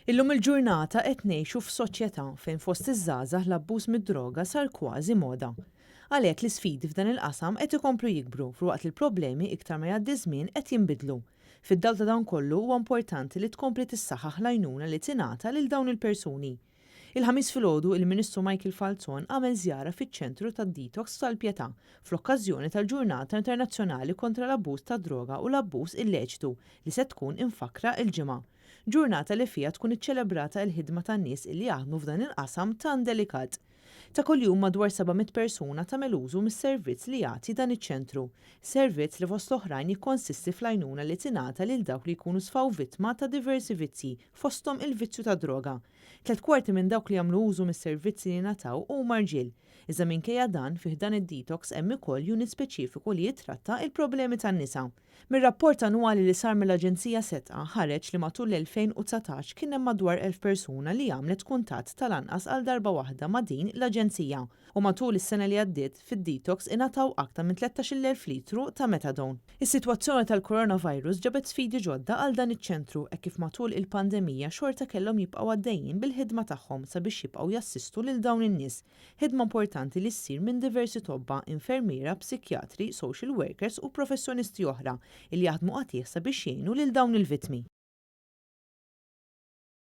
Illum il-ġurnata qed ngħixu f'soċjetà fejn fost iż-żgħażagħ l-abbuż mid-droga sar kważi moda. Għalhekk l-isfidi f'dan il-qasam qed ikomplu jikbru f'waqt li l-problemi iktar ma jgħaddi żmien qed jinbidlu. Fid-dawl ta' dawn kollu huwa importanti li tkompli tissaħħaħ l-għajnuna li tingħata lil dawn il-persuni. Il-ħamis filgħodu il-Ministru Michael Falzon għamel żjara fiċ-ċentru tad-detox tal-Pjetà fl-okkażjoni tal-Ġurnata Internazzjonali kontra l-abbuż tad-droga u l-abbuż illeċitu li se tkun infakra il-ġimgħa. Ġurnata li fija tkun iċċelebrata l-ħidma tan-nies illi jaħdmu f'dan il-qasam tan delikat. Ta' kuljum madwar 700 persuna tagħmel użu mis-servizz li jagħti dan iċ-ċentru. Servizz li fost l-oħrajn jikkonsisti fl-għajnuna li tingħata lil dawk li jkunu sfaw vittma ta' diversi vizzi, fosthom il-vizzju ta' droga. 3/4 minn dawk li jagħmlu użu mis-servizzi li ngħataw huma rġiel. Iżda minkejja dan fih dan id-detox hemm ukoll unit speċifiku li jitratta il-problemi tan-nisa. Mir-rapport annwali li sar mill-Aġenzija Setqa ħareġ li matul l-2019 kien hemm madwar 1000 persuna li għamlet kuntatt tal-anqas għal darba waħda ma' din l-Aġenzija u matul is-sena li għaddiet fid-detox ingħataw aktar minn 13,000 litru ta' metadone. Is-sitwazzjoni tal-coronavirus ġabet sfidi ġodda għal dan iċ-ċentru hekk kif matul il-pandemija xorta kellhom jibqgħu għaddejjin bil-ħidma tagħhom sabiex jibqgħu jassistu lil dawn in-nies. Ħidma importanti li ssir minn diversi tobba, infermiera, psikjatri, social workers u professjonisti oħra li jaħdmu qatih sabiex jgħinu lil dawn il-vittmi.